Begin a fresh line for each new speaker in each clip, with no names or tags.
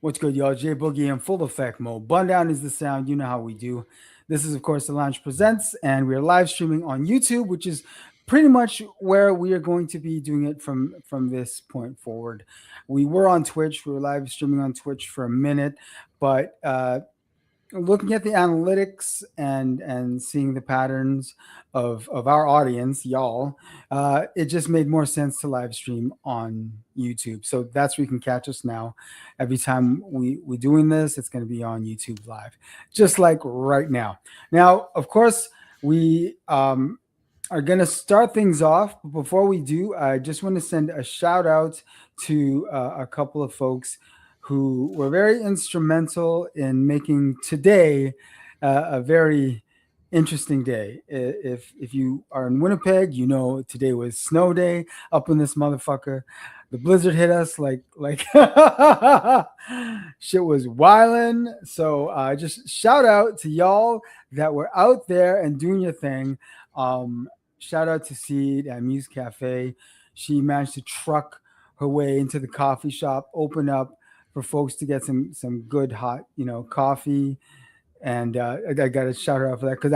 What's good, y'all? J Boogie in full effect mode. Bun down is the sound. You know how we do. This is, of course, the Lounge Presents, and we are live streaming on YouTube, which is pretty much where we are going to be doing it from this point forward. We were on Twitch. We were live streaming on Twitch for a minute, but looking at the analytics and seeing the patterns of our audience, y'all, it just made more sense to live stream on YouTube. So that's where you can catch us now. Every time we doing this, it's going to be on YouTube live, just like right now. Now, of course, we are going to start things off. But before we do, I just want to send a shout out to a couple of folks who were very instrumental in making today a very interesting day. If you are in Winnipeg, you know today was snow day up in this motherfucker. The blizzard hit us like shit was wildin'. So just shout out to y'all that were out there and doing your thing. Shout out to Seed at Muse Cafe. She managed to truck her way into the coffee shop, open up for folks to get some good hot coffee, and I got to shout her out for that because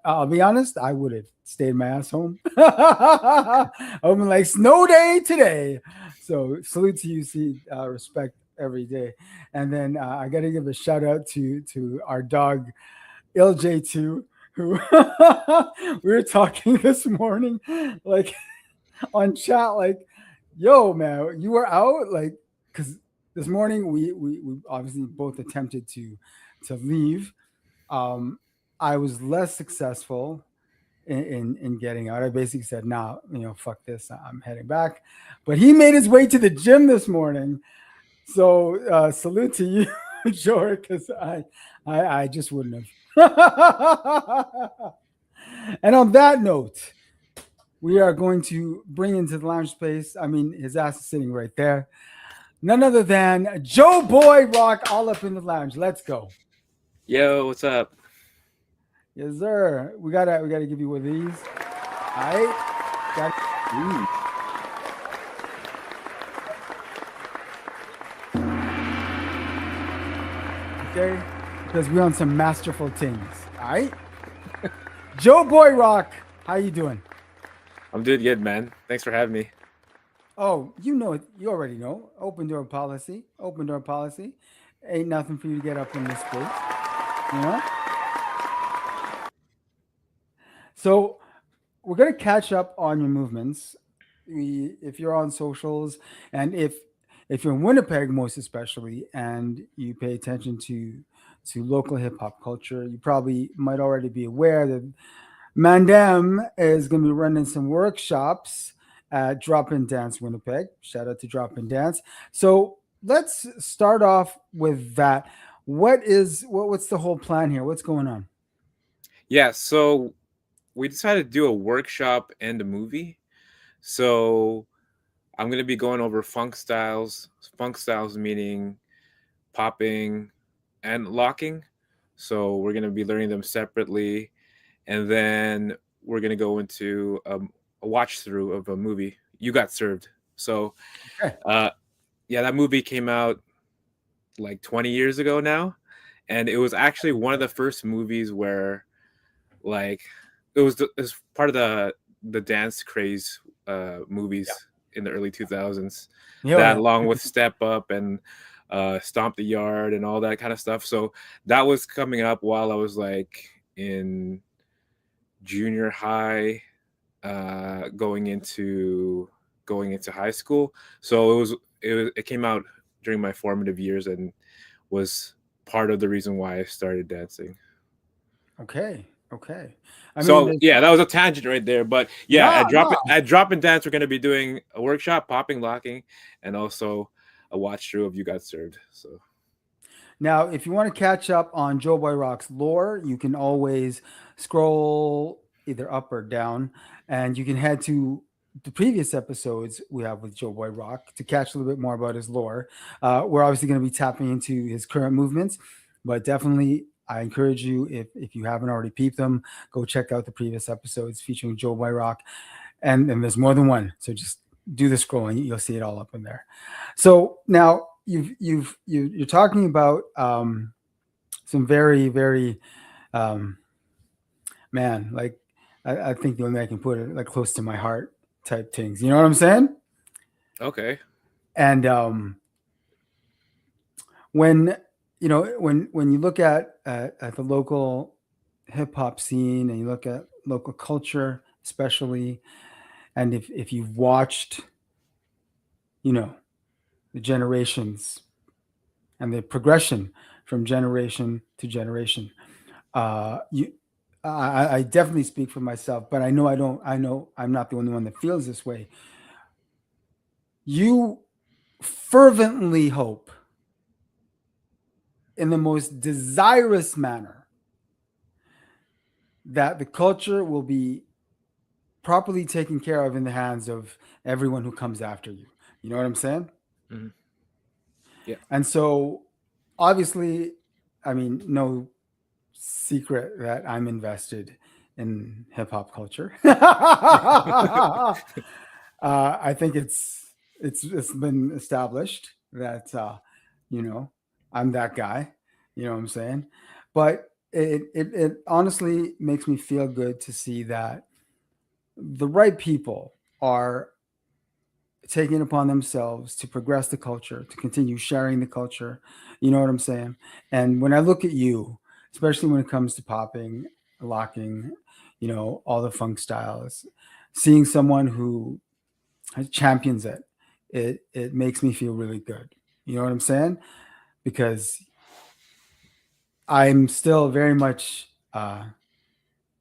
I'll be honest, I would have stayed my ass home. I've been like snow day today, so salute to you, see, respect every day. And then I got to give a shout out to our dog LJ2, who we were talking this morning, like on chat, like, yo man, you were out, like, because this morning we obviously both attempted to leave. I was less successful in getting out. I basically said, nah, fuck this, I'm heading back. But he made his way to the gym this morning. So salute to you, George, because I just wouldn't have. And on that note, we are going to bring into the lounge space. I mean, his ass is sitting right there. None other than Joe Boy Rock, all up in the lounge. Let's go.
Yo, what's up?
Yes, sir. We gotta give you one of these. All right. Okay. Because we're on some masterful things. All right. Joe Boy Rock, how you doing?
I'm doing good, man. Thanks for having me.
Oh, you know it. You already know. Open door policy. Open door policy. Ain't nothing for you to get up in this space. You know? So we're gonna catch up on your movements. If you're on socials, and if you're in Winnipeg, most especially, and you pay attention to local hip hop culture, you probably might already be aware that Mandem is going to be running some workshops at Drop-In Dance Winnipeg. Shout out to Drop-In Dance. So let's start off with that. What's the whole plan here? What's going on?
Yeah, so we decided to do a workshop and a movie. So I'm going to be going over funk styles. Funk styles meaning popping and locking. So we're going to be learning them separately. And then we're going to go into a watch through of a movie, You Got Served. So,
Okay.
yeah, that movie came out like 20 years ago now. And it was actually one of the first movies where, like, it was part of the dance craze movies in the early 2000s.
Yeah.
Along with Step Up and Stomp the Yard and all that kind of stuff. So that was coming up while I was like in junior high, going into high school. So it came out during my formative years and was part of the reason why I started dancing.
Okay.
Yeah, that was a tangent right there. But yeah,
Nah.
at Drop-In Dance, we're going to be doing a workshop, popping, locking, and also a watch through of You Got Served. So
Now, if you want to catch up on Joe Boy Rock's lore, you can always scroll either up or down, and you can head to the previous episodes we have with Joe Boy Rock to catch a little bit more about his lore. We're obviously going to be tapping into his current movements, but definitely I encourage you, if you haven't already peeped them, go check out the previous episodes featuring Joe Boy Rock, and there's more than one. So just do the scrolling, you'll see it all up in there. So now you're talking about some very very um, man, like I think the only way I can put it, like, close to my heart type things. You know what I'm saying?
Okay.
And when when you look at the local hip hop scene, and you look at local culture, especially, and if you've watched, you know, the generations and the progression from generation to generation, you I definitely speak for myself, but I know I'm not the only one that feels this way. You fervently hope, in the most desirous manner, that the culture will be properly taken care of in the hands of everyone who comes after you. You know what I'm saying?
Hmm. Yeah.
And so, obviously, I mean, no secret that I'm invested in hip hop culture. I think it's been established that you know, I'm that guy. You know what I'm saying? But it honestly makes me feel good to see that the right people are taking upon themselves to progress the culture, to continue sharing the culture. You know what I'm saying? And when I look at you, especially when it comes to popping, locking, all the funk styles, seeing someone who champions it, it makes me feel really good. You know what I'm saying? Because I'm still very much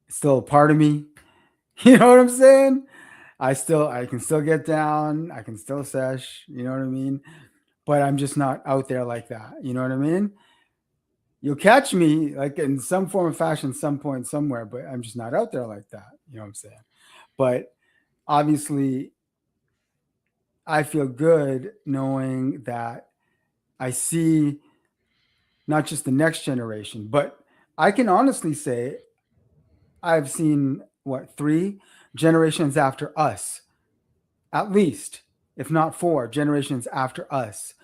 still a part of me. You know what I'm saying? I can still get down, I can still sesh, you know what I mean? But I'm just not out there like that. You know what I mean? You'll catch me like in some form of fashion, some point, somewhere, but I'm just not out there like that. You know what I'm saying? But obviously, I feel good knowing that I see not just the next generation, but I can honestly say I've seen what, three generations after us, at least, if not four generations after us,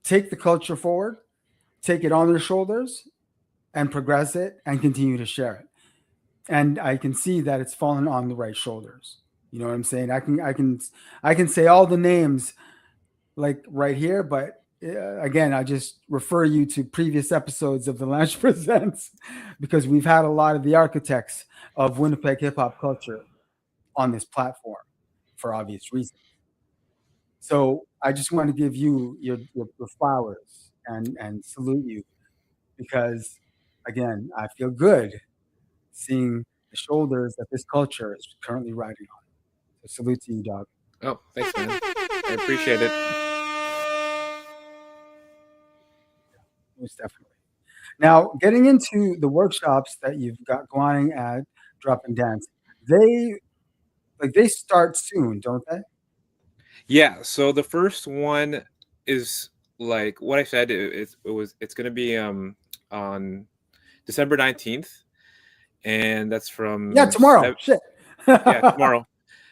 take the culture forward, take it on their shoulders, and progress it and continue to share it. And I can see that it's fallen on the right shoulders. You know what I'm saying? I can say all the names like right here, but again, I just refer you to previous episodes of the Lounge Presents, because we've had a lot of the architects of Winnipeg hip hop culture on this platform for obvious reasons. So I just want to give you your flowers and salute you, because again, I feel good seeing the shoulders that this culture is currently riding on. So salute to you, dog.
Oh, thanks, man. I appreciate it.
Most definitely. Now, getting into the workshops that you've got going at Drop-In Dance, they they start soon, don't they?
Yeah. So the first one is like what I said. It's gonna be on December 19th, and that's
Yeah,
from
tomorrow. Shit.
yeah, tomorrow.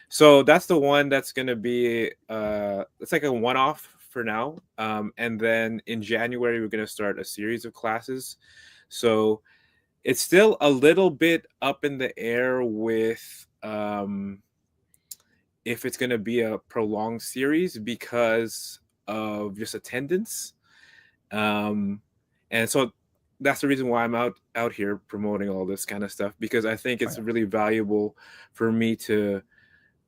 So that's the one that's gonna be it's like a one-off for now. And then in January we're gonna start a series of classes. So it's still a little bit up in the air with if it's gonna be a prolonged series because of just attendance. Um, and so that's the reason why I'm out here promoting all this kind of stuff, because I think it's
Right.
really valuable for me to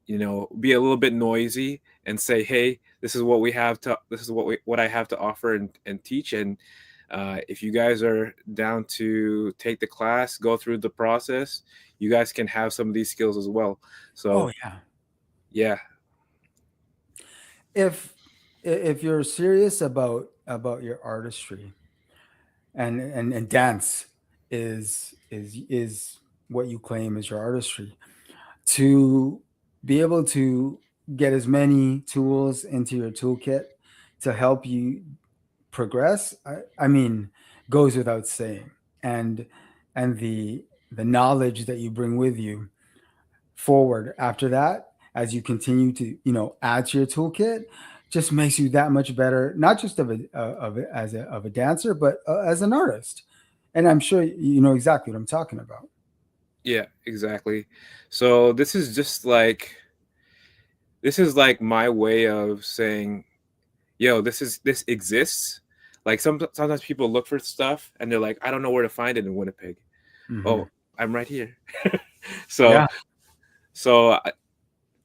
be a little bit noisy and say, hey, this is what I have to offer and teach. And if you guys are down to take the class, go through the process, you guys can have some of these skills as well.
Oh
So
yeah.
yeah.
If if you're serious about your artistry, and dance is what you claim as your artistry, to be able to get as many tools into your toolkit to help you progress, I mean, goes without saying. And the knowledge that you bring with you forward after that, as you continue to add to your toolkit, just makes you that much better, not just of a dancer, but as an artist. And I'm sure you know exactly what I'm talking about.
Yeah, exactly. So this is like my way of saying, yo, this exists. Like sometimes people look for stuff and they're like, I don't know where to find it in Winnipeg.
Hmm.
Oh, I'm right here. so
Yeah.
so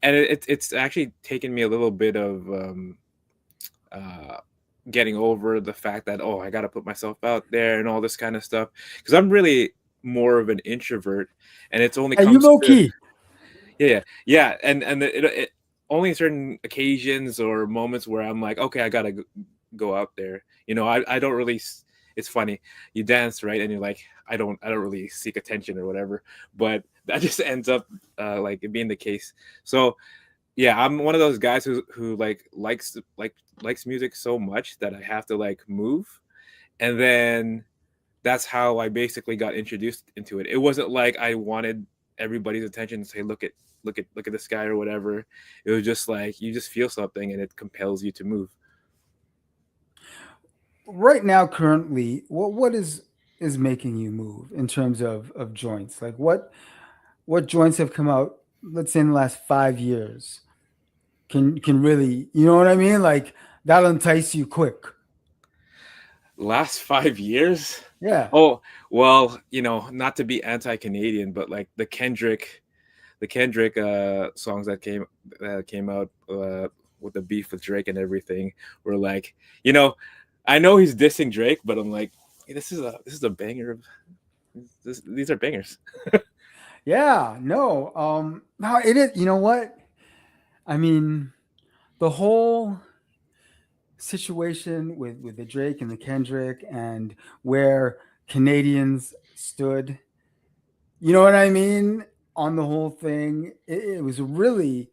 and it's actually taken me a little bit of uh getting over the fact that, oh, I got to put myself out there and all this kind of stuff, because I'm really more of an introvert, and it's only
And you
comes
low
to,
key.
yeah, and it only certain occasions or moments where I'm like, okay, I gotta go out there. I don't really. It's funny. You dance, right, and you're like, I don't really seek attention or whatever, but that just ends up like it being the case. So yeah, I'm one of those guys who likes music so much that I have to like move, and then that's how I basically got introduced into it. It wasn't like I wanted everybody's attention to say, look at this guy or whatever. It was just like you just feel something and it compels you to move.
Right now, currently, what is making you move in terms of joints? Like what joints have come out, let's say in the last 5 years, can really, you know what I mean? Like that'll entice you quick.
Last 5 years?
Yeah.
Oh, well, not to be anti-Canadian, but like the Kendrick songs that came out with the beef with Drake and everything were like, you know, I know he's dissing Drake, but I'm like, hey, this is a banger. These are bangers.
Yeah, no. No, it is, you know what? I mean, the whole situation with the Drake and the Kendrick and where Canadians stood, you know what I mean, on the whole thing, it was really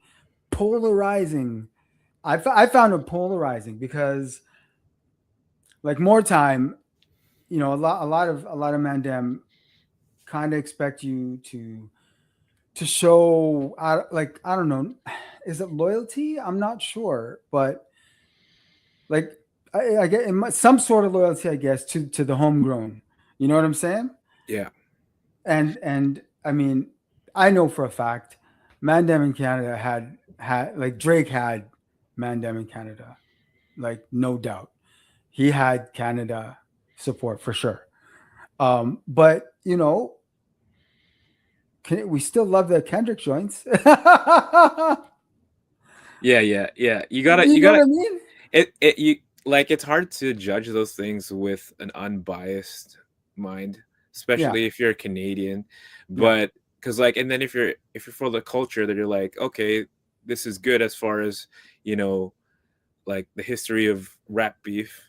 polarizing. I found it polarizing because like more time, you know, a lot of Mandem kind of expect you to show like I don't know, is it loyalty? I'm not sure, but like I get some sort of loyalty, I guess, to the homegrown. You know what I'm saying?
Yeah,
And I mean, I know for a fact, Mandem in Canada had like Drake had Mandem in Canada, like no doubt. He had Canada support for sure. But you know, we still love the Kendrick joints.
yeah. You
You know
gotta
what I mean?
it you like it's hard to judge those things with an unbiased mind,
Yeah,
especially if you're a Canadian.
yeah,
But because like, and then if you're for the culture, that you're like, okay, this is good as far as you know, like the history of rap beef,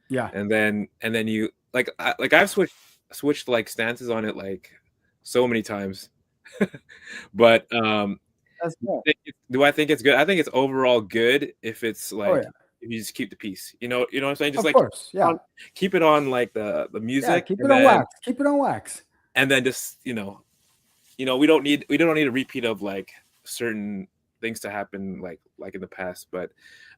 yeah.
and then you like I've switched like stances on it like so many times. But
That's cool.
do I think it's good? I think it's overall good if it's
Oh
like
yeah,
if you just keep the peace. You know what I'm saying? Just
of
like
course. Yeah,
keep it on like the
yeah.
music,
Keep
and
it on
then
wax. Keep it on wax.
just we don't need a repeat of like certain things to happen like in the past. But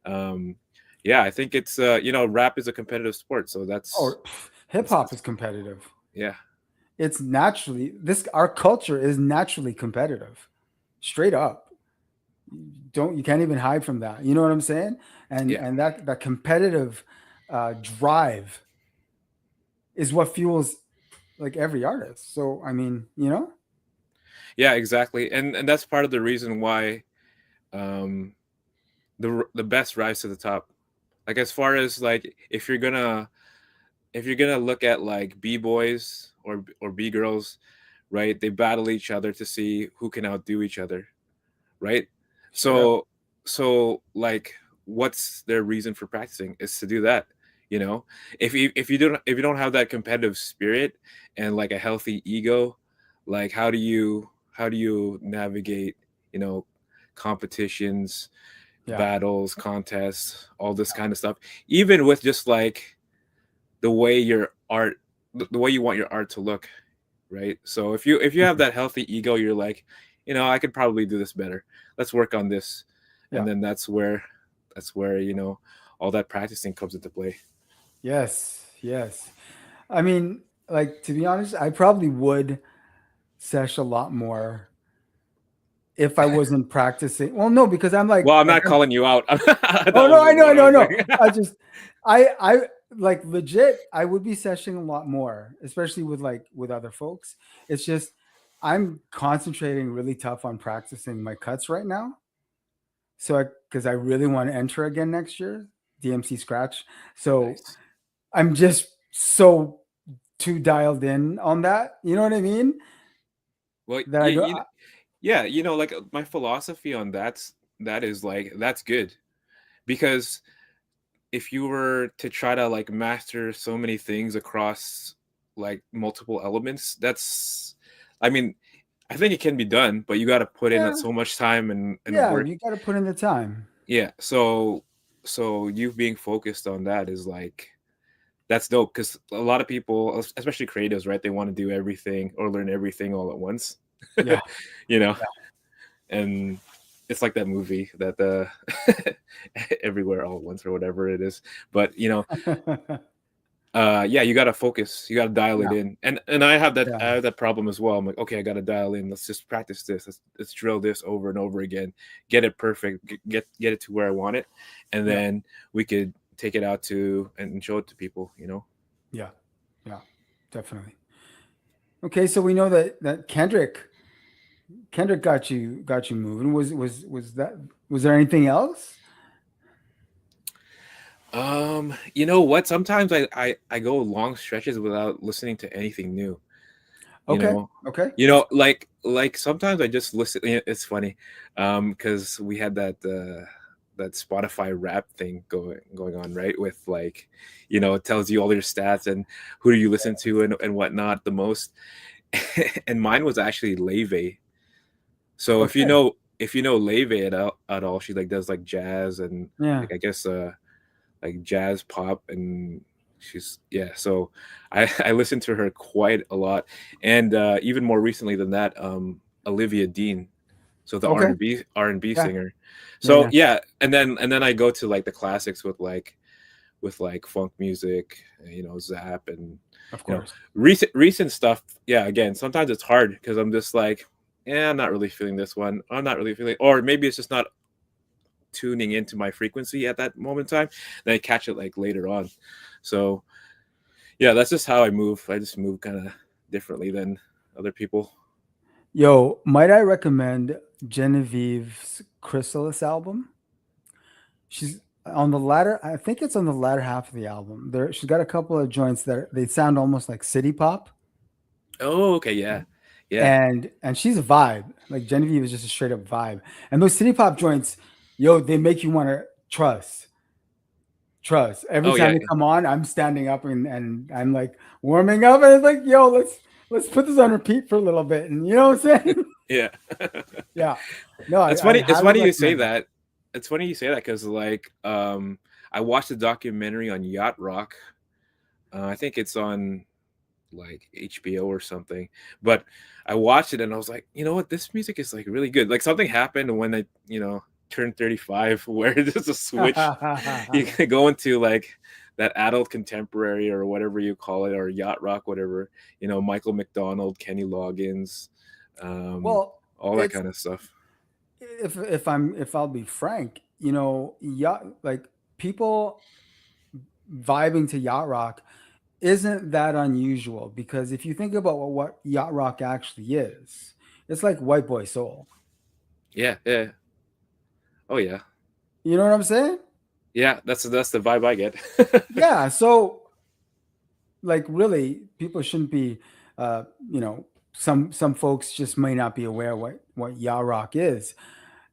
um yeah, I think it's rap is a competitive sport, so
Oh, hip hop
that's
is competitive.
yeah.
It's naturally this. Our culture is naturally competitive, straight up. You can't even hide from that. You know what I'm saying? And
Yeah.
and that competitive drive is what fuels like every artist. So I mean, you know,
Yeah, exactly. And that's part of the reason why um the best rise to the top. Like as far as like if you're gonna look at like b-boys or b-girls, right? They battle each other to see who can outdo each other, right?
straight up.
So like, what's their reason for practicing is to do that. you know if you don't have that competitive spirit and like a healthy ego, like how do you navigate you know competitions,
Yeah,
battles, contests, all this kind of stuff, even with just like the way your art the way you want your art to look, right? So if you have that healthy ego, you're like, I could probably do this better. Let's work on this.
yeah.
And then that's where that's where, all that practicing comes into play.
Yes, yes. I mean, like to be honest, I probably would sesh a lot more if I wasn't practicing. Well, no, because
Well, I'm
like
not
I'm.
calling you out. That
Oh no,
was
I
just
know,
what I
no,
was
no.
saying.
I just, I like legit. I would be seshing a lot more, especially with with other folks. It's just I'm concentrating really tough on practicing my cuts right now. So because I really want to enter again next year, DMC scratch. So
Nice.
I'm just so too dialed in on that. You know what I mean?
Well,
That I do.
yeah, like my philosophy on that is like that's good because if you were to try to like master so many things across like multiple elements, I mean, I think it can be done, but you got to put in
Yeah,
so much time and
yeah.
work.
You got to put in the time.
Yeah, so you being focused on that is like that's dope because a lot of people, especially creatives, right? They want to do everything or learn everything all at once,
Yeah,
you know. And it's like that movie that everywhere all at once or whatever it is. But
yeah,
yeah, you gotta focus, you gotta dial it
yeah,
in. And I have that problem as well. I'm like, okay, I gotta dial in. Let's just practice this. Let's drill this over and over again. Get it perfect. Get it to where I want it, and
yeah,
then we could take it out to and show it to people.
yeah, yeah. Definitely. Okay, so we know that Kendrick got you moving. Was there anything else?
You know what? Sometimes I go long stretches without listening to anything new. you
Okay,
know
okay, that's
like sometimes I just listen. It's funny because we had that Spotify rap thing going on, right? With like, it tells you all your stats and who do you listen to and whatnot the most. And mine was actually Leve. So
okay.
if you know Leve at all, she like does like jazz and
Yeah.
like I guess like jazz pop, and she's yeah. So I listened to her quite a lot, and even more recently than that, Olivia Dean, so the
Okay.
R&B
Yeah.
singer.
Yeah.
So
Yeah.
yeah, and then I go to like the classics with like funk music, Zap, and
Of course.
recent stuff. Yeah, again, sometimes it's hard because I'm just like, yeah, I'm not really feeling this one. I'm not really feeling, or maybe it's just not tuning into my frequency at that moment in time. Then I catch it like later on. So yeah, that's just how I move. I just move kind of differently than other people.
Yo, might I recommend Genevieve's Chrysalis album? She's on the latter. I think it's on the latter half of the album. She's got a couple of joints that they sound almost like city pop,
Oh, okay, yeah, yeah.
and she's a vibe. Like Genevieve is just a straight up vibe. And those city pop joints, yo, they make you want to trust. Every
Oh
time
yeah,
they come on, I'm standing up and I'm like warming up, and it's like, yo, let's put this on repeat for a little bit, and you know what I'm saying?
yeah.
Yeah. No,
It's
I
funny. It's
highly
funny you say
recommend it.
that. It's funny you say that because like I watched a documentary on yacht rock. I think it's on like HBO or something. But I watched it and I was like, you know what, this music is like really good. Like something happened when I, turned 35 where there's a switch. You can go into like that adult contemporary or whatever you call it, or yacht rock, whatever, Michael McDonald, Kenny Loggins, um,
Well,
all that
it's
kind of stuff.
if I'll be frank, yacht like people vibing to yacht rock isn't that unusual because if you think about what yacht rock actually is, it's like white boy soul.
Yeah, yeah. Oh yeah.
You know what I'm saying?
Yeah, that's the vibe I get.
Yeah. So like really people shouldn't be uh you know some folks just may not be aware what yacht rock is.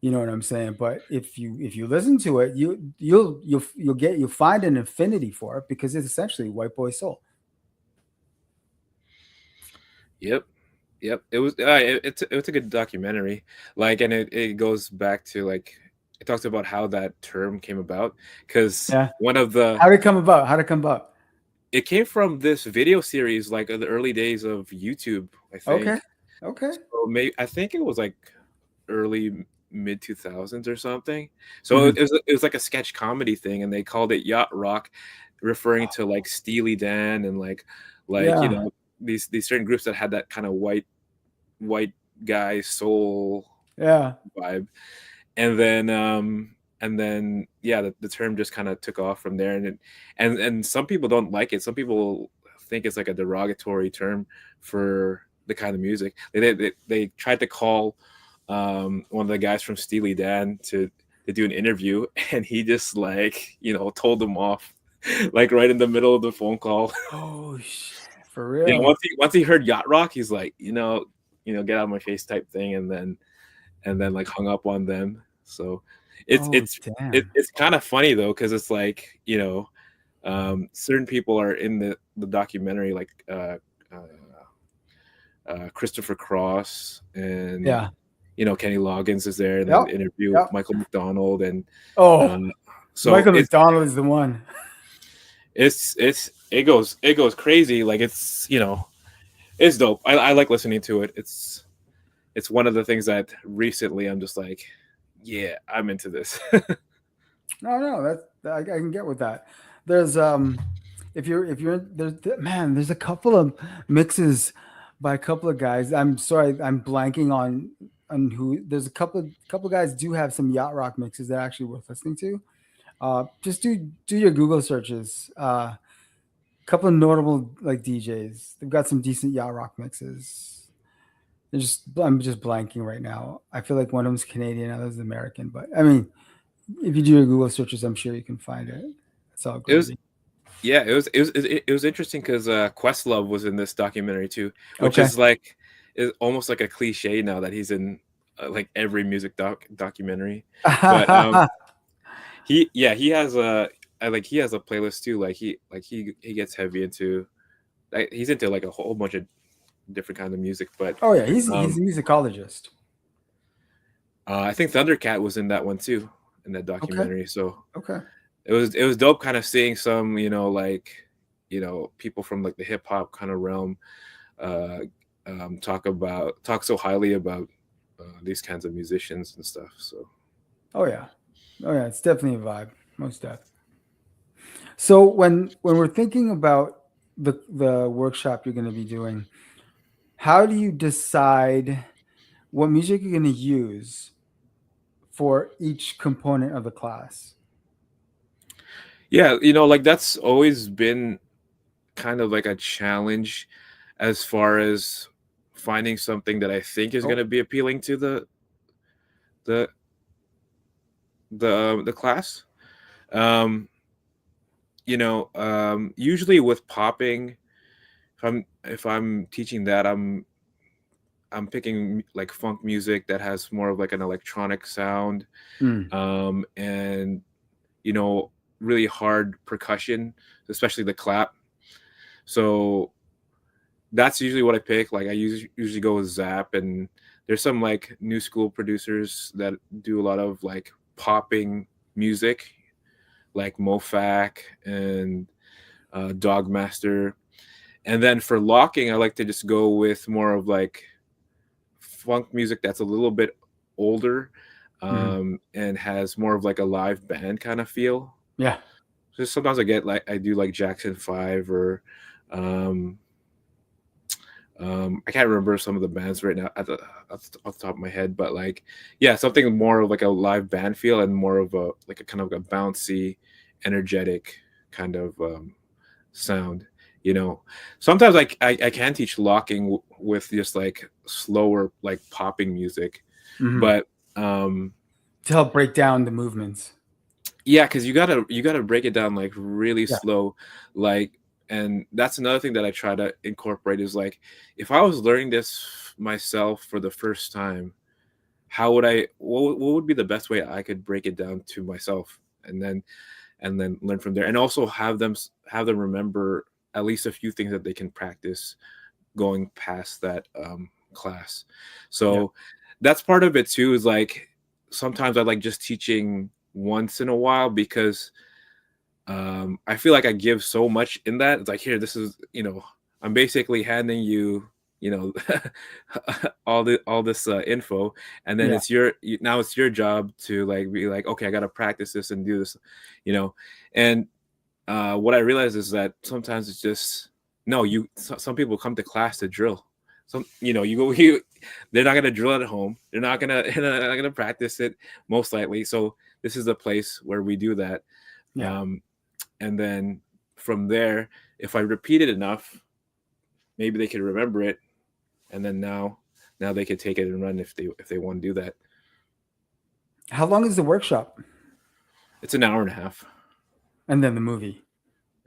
You know what I'm saying? But if you listen to it, you'll find an affinity for it because it's essentially white boy soul.
Yep. Yep, it was. It's a good documentary. Like, and it goes back to like it talks about how that term came about because
Yeah.
one of the
How did it come about? How did it come about?
it came from this video series like in the early days of YouTube, I think.
Okay. Okay.
So maybe I think it was like early mid 2000s or something. So
Mhm.
it was like a sketch comedy thing, and they called it yacht rock, referring to like Steely Dan and
Yeah.
these certain groups that had that kind of white guy soul
Yeah.
vibe. And then yeah, the term just kind of took off from there, and some people don't like it. Some people think it's like a derogatory term for the kind of music. They tried to call one of the guys from Steely Dan to do an interview, and he just told them off like right in the middle of the phone call.
Oh shit. For
Yeah,
real.
once he heard yacht rock, he's like, get out of my face type thing, and then like hung up on them. So it's
Oh
it's
damn.
it's kind of funny though, because it's like, certain people are in the documentary, like Christopher Cross, and
Yeah.
Kenny Loggins is there, and then
Yep.
interview
Yep.
Michael McDonald, and
Oh,
um, so
Michael McDonald is the one.
it goes crazy. Like it's dope. I like listening to it. It's one of the things that recently I'm just like, yeah, I'm into this.
No, I can get with that. There's if you're man, there's a couple of mixes by a couple of guys. I'm sorry, I'm blanking on who. There's a couple guys do have some yacht rock mixes that are actually worth listening to. Just do your Google searches. Couple of notable like DJs. They've got some decent yacht rock mixes. I'm just blanking right now. I feel like one of them's Canadian, other's American. But I mean, if you do your Google searches, I'm sure you can find it. It's all
It was
gravy.
Yeah, it was interesting because Questlove was in this documentary too, which
Okay.
is almost like a cliche now that he's in like every music documentary. But he has he has a playlist too. He gets heavy into, he's into like a whole bunch of different kinds of music. But
Oh yeah, he's
um
a musicologist.
I think Thundercat was in that one too, in that
Okay.
documentary. So
Okay.
it was dope kind of seeing some, people from like the hip hop kind of realm uh talk so highly about these kinds of musicians and stuff. So
Oh yeah. Oh yeah. It's definitely a vibe. Most def. So when we're thinking about the workshop you're going to be doing, how do you decide what music you're going to use for each component of the class?
yeah, like that's always been kind of like a challenge as far as finding something that I think is going
Oh.
to be appealing to the the class. um Usually with popping, if I'm teaching that, I'm picking like funk music that has more of like an electronic sound,
Mm.
and you know really hard percussion, especially the clap. So that's usually what I pick. Like I usually go with Zap, and there's some like new school producers that do a lot of like popping music, like Mofac and Dogmaster. And then for locking, I like to just go with more of like funk music that's a little bit older,
Hmm.
and has more of like a live band kind of feel.
Yeah.
So sometimes I do like Jackson 5, or um, I can't remember some of the bands right now off the top of my head, but like, yeah, something more of like a live band feel, and more of a like a kind of a bouncy, energetic kind of sound. Sometimes I can teach locking with just like slower like popping music,
Hmm.
but
To help break down the movements.
yeah, because you gotta break it down like really
Yeah.
slow, like. And that's another thing that I try to incorporate is like, if I was learning this myself for the first time, how would what would be the best way I could break it down to myself, and then learn from there, and also have them remember at least a few things that they can practice going past that class.
Yeah.
So that's part of it too, is like sometimes I like just teaching once in a while, because I feel like I give so much in that. It's like, here, this is, I'm basically handing you, you know, all this info, and then
Yeah.
now it's your job to like be like, okay, I got to practice this and do this, you know. And what I realized is that sometimes it's just no. Some people come to class to drill. Some, they're not gonna drill at home. They're not gonna they're not gonna practice it most likely. So this is the place where we do that.
Yeah.
And then from there, if I repeat it enough, maybe they can remember it, and then now they can take it and run if they want to do that.
How long is the workshop?
It's an hour and a half,
And then the movie.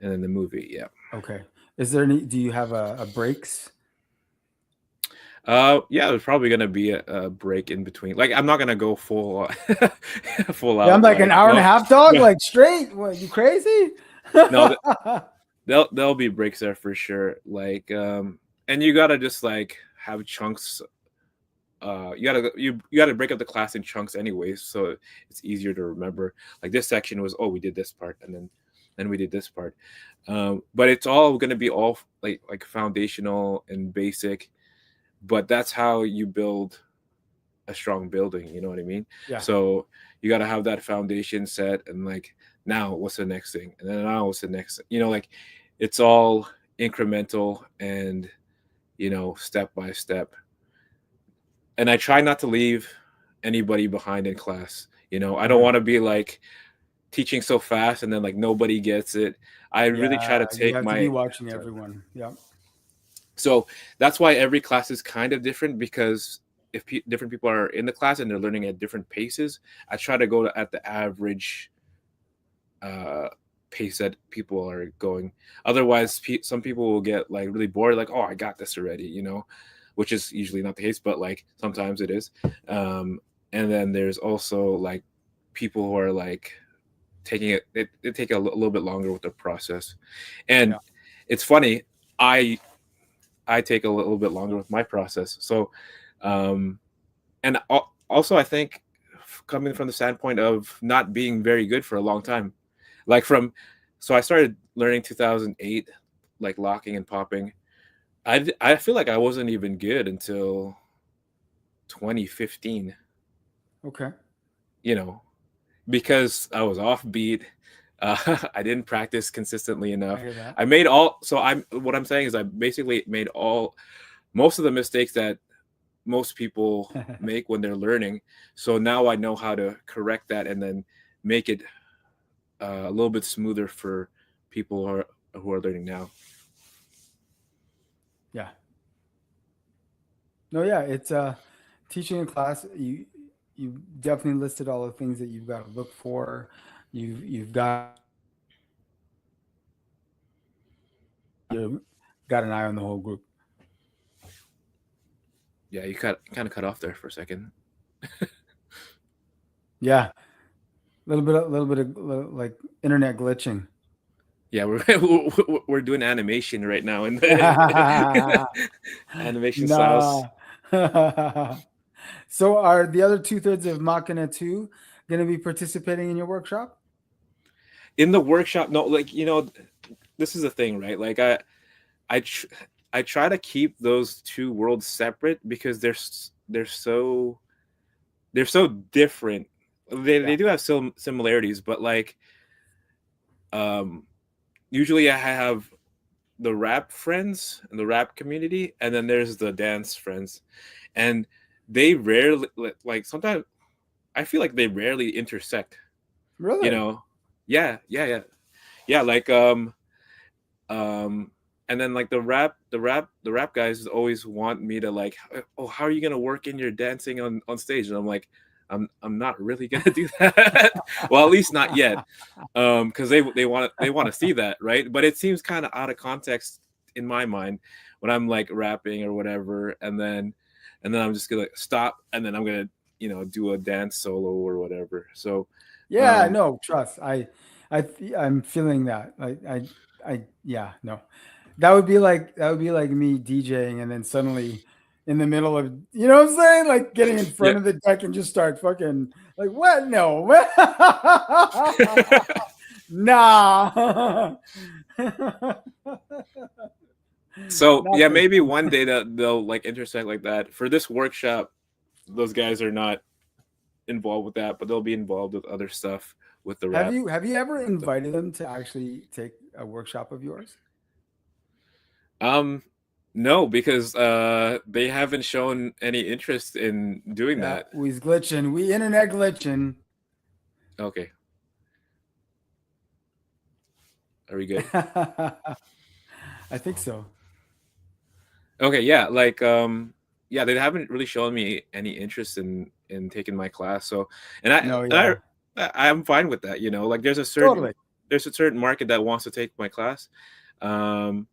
and then the movie. Yeah.
Okay. Is there any? Do you have a breaks?
Yeah, there's probably gonna be a break in between. Like, I'm not gonna go full, full
Yeah, I'm
out.
like an
Like,
hour and a
no,
half, dog.
no,
Like straight. What? You crazy?
no. There'll be breaks there for sure. Like, and you gotta just like have chunks. You gotta break up the class in chunks anyways, so it's easier to remember. Like this section was, oh, we did this part, and then we did this part. But it's all gonna be all like foundational and basic. But that's how you build a strong building. You know what I mean?
Yeah.
So you got to have that foundation set, and like now, what's the next thing? And then now, what's the next? Like it's all incremental and step by step. And I try not to leave anybody behind in class. I don't
Mhm.
want to be like teaching so fast and then like nobody gets it. I really try
Yeah.
to
You
take
have to be
my
watching
time.
everyone. Yeah.
So that's why every class is kind of different, because if different people are in the class and they're learning at different paces, I try to go at the average pace that people are going. Otherwise, some people will get like really bored, like, oh, I got this already, which is usually not the case, but like sometimes it is. And then there's also like people who are like taking it, they take a little bit longer with the process. And
Yeah.
it's funny, I take a little bit longer with my process. So, and also I think coming from the standpoint of not being very good for a long time, like so I started learning 2008, like locking and popping. I feel like I wasn't even good until 2015,
Okay.
you know, because I was offbeat. I didn't practice consistently
I
enough.
hear that.
I made all, so what I'm saying is I basically made most of the mistakes that most people make when they're learning. So now I know how to correct that and then make it a little bit smoother for people who are learning now.
Yeah. No, yeah, it's teaching a class. You definitely listed all the things that you've got to look for. You've got an eye on the whole group.
Yeah, you kind of cut off there for a second.
Yeah, a little bit of like internet glitching.
Yeah, we're doing animation right now in animation styles.
Nah. So are the other 2/3 of Machina II going to be participating in your workshop?
In the workshop, no, like this is the thing, right? Like I tr- I try to keep those two worlds separate because they're so different.
Yeah.
They do have some similarities, but like um usually I have the rap friends and the rap community, and then there's the dance friends, and they rarely, like sometimes I feel like they rarely intersect. You
Really?
know, yeah. Like um, and then like the rap guys always want me to like, oh, how are you gonna work in your dancing on stage? And I'm like, I'm not really gonna do that. Well, at least not yet, because they want to see that, right? But it seems kind of out of context in my mind when I'm like rapping or whatever, and then I'm just gonna stop, and then I'm gonna do a dance solo or whatever. So
Yeah,
um
no, trust. I'm feeling that. Yeah, no. That would be like me DJing and then suddenly in the middle of, you know what I'm saying? Like getting in
yeah.
front of the deck and just start fucking like, what? No. Nah.
So
Not
yeah,
this
maybe
one.
one day that they'll like intersect like that. For this workshop, those guys are not involved with that, but they'll be involved with other stuff with the rap.
Have you ever invited them to actually take a workshop of yours?
Um, no, because they haven't shown any interest in doing
Yeah,
that.
we's glitching. We internet glitching.
Okay, are we good?
I think so.
Okay, yeah, like yeah, they haven't really shown me any interest in taking my class. So, and
No, yeah,
I'm fine with that, you know. Like
totally.
there's a certain market that wants to take my class. Um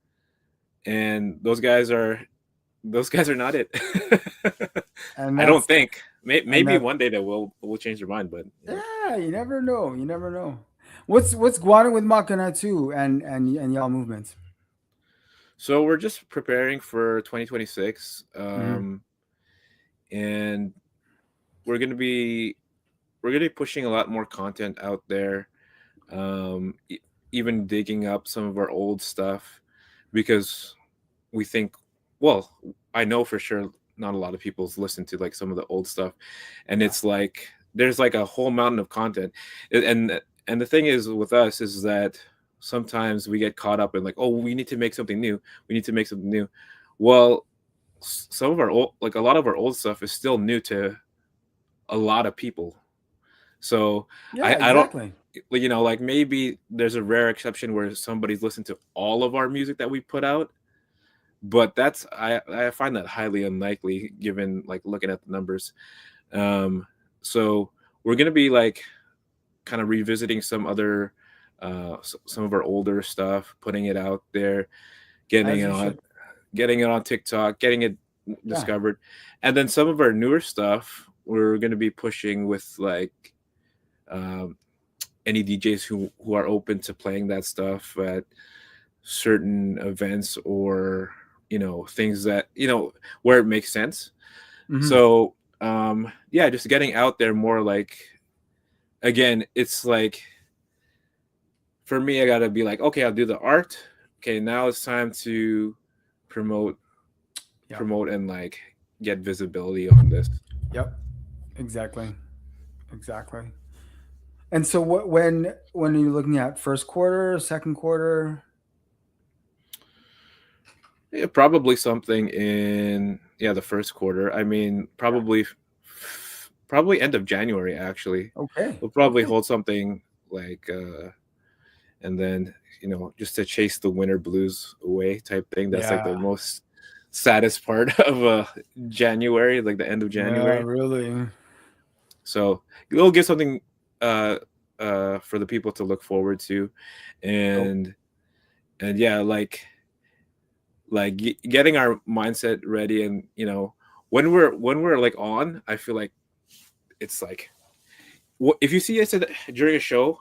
and those guys are not it.
And
I don't
that's
think.
and
Maybe
that
one day they will change their mind, but you know.
yeah, you never know. You never know. What's going on with Machina II and y'all movements?
So we're just preparing for 2026,
Hmm.
and we're gonna be we're gonna be pushing a lot more content out there. Even digging up some of our old stuff because we think, well, I know for sure not a lot of people's listen to like some of the old stuff, and
Yeah.
it's like there's like a whole mountain of content. And the thing is with us is that sometimes we get caught up in like, oh, we need to make something new, we need to make something new. Well, some of our old, like a lot of our old stuff is still new to a lot of people. So
Yeah,
I don't,
exactly.
you know, like maybe there's a rare exception where somebody's listened to all of our music that we put out, but that's I find that highly unlikely given like looking at the numbers. Um, so we're gonna be like kind of revisiting some other some of our older stuff, putting it out there, getting
As
it
you
on
should.
getting it on TikTok, getting it
Yeah.
discovered, and then some of our newer stuff we're gonna be pushing with like um, any DJs who are open to playing that stuff at certain events or things that where it makes sense.
Hmm.
So yeah, just getting out there more. Like again, it's like for me, I gotta be like, okay, I'll do the art. Okay, now it's time to promote
Yep.
promote and like get visibility on this.
Yep. Exactly. Exactly. And so when are you looking at first quarter, second quarter?
Yeah, probably something in the first quarter. I mean,
Yeah.
probably end of January actually.
Okay.
We'll probably
Okay.
hold something like and then just to chase the winter blues away type thing. That's like the
Yeah.
most saddest part of January, like the end of
Yeah,
January.
really.
So it'll give something uh for the people to look forward to.
Dope.
And yeah, like getting our mindset ready. And when we're like on, I feel like it's like if you see us during a show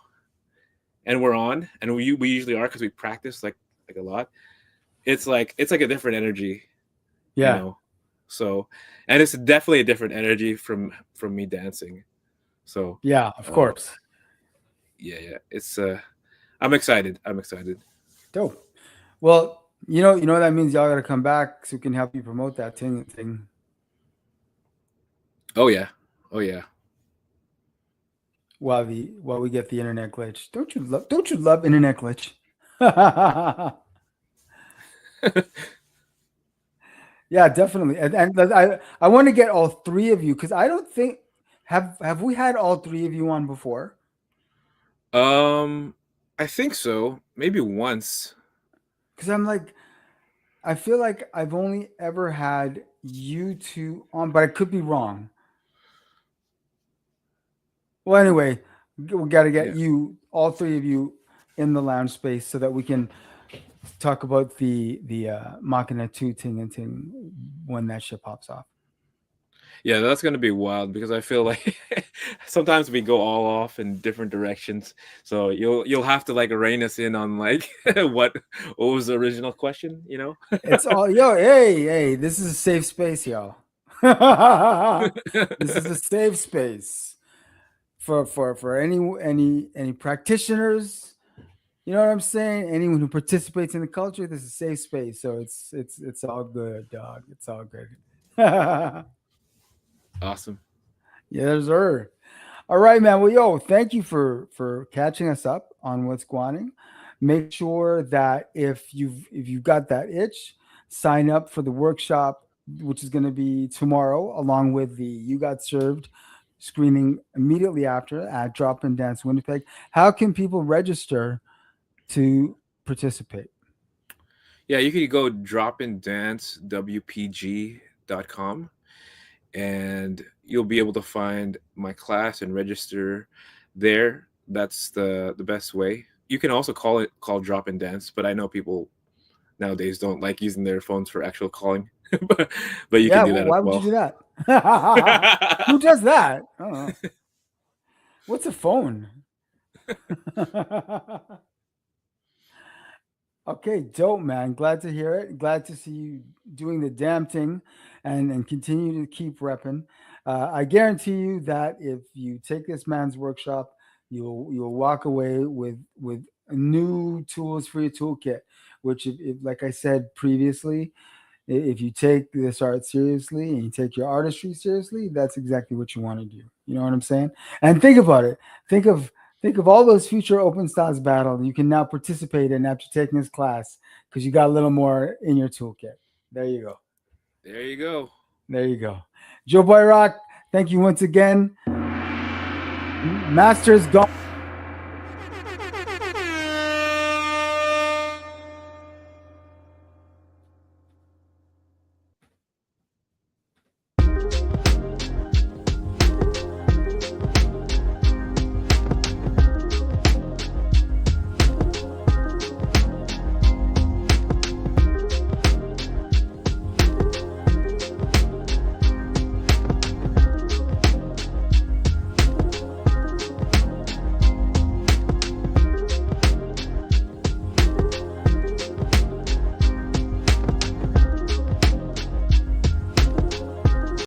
and we're on, and we usually are because we practice like a lot. It's like a different energy, you
Yeah.
know. So, and it's definitely a different energy from me dancing. So
Yeah, of
uh
course.
yeah, it's I'm excited. I'm excited.
Dope. Well, you know what that means y'all gotta come back so we can help you promote that thing
Oh yeah. Oh yeah.
while we get the internet glitch. Don't you love internet glitch? Yeah, definitely. And I want to get all three of you because I don't think have we had all three of you on before?
um I think so, maybe once.
Because I'm like, I feel like I've only ever had you two on, but I could be wrong. Well, anyway, we got to get
Yeah.
you, all three of you, in the lounge space so that we can talk about the Machina 2 ting and ting when that shit pops off.
Yeah, that's gonna be wild because I feel like sometimes we go all off in different directions. So you'll have to like rein us in on like what was the original question, you know?
It's all yo, hey, this is a safe space, y'all. This is a safe space for any practitioners, You know what I'm saying? Anyone who participates in the culture, this is a safe space, so it's all good, dog. It's all good.
Awesome.
Yes, sir. All right, man. Well, yo, thank you for catching us up on what's going. Make sure that if you've got that itch, sign up for the workshop, which is going to be tomorrow, along with the You Got Served screening immediately after at Drop-In Dance Winnipeg. How can people register to participate?
Yeah, you could go dropindancewpg.com and you'll be able to find my class and register there. That's the best way. You can also call drop in dance, but I know people nowadays don't like using their phones for actual calling. but, but you can
Yeah,
do
well,
that as
why would you
well.
do that? Who does that? I don't know. What's a phone? Okay, dope, man. Glad to hear it. Glad to see you doing the damn thing and continue to keep repping. I guarantee you that if you take this man's workshop, you'll walk away with new tools for your toolkit, which if like I said previously, if you take this art seriously and you take your artistry seriously, that's exactly what you want to do. You know what I'm saying? And think about it. Think of think of all those future open styles battles you can now participate in after taking this class because you got a little more in your toolkit. There you go.
There you go.
There you go. Joe Boy Rock, thank you once again. Masters gone.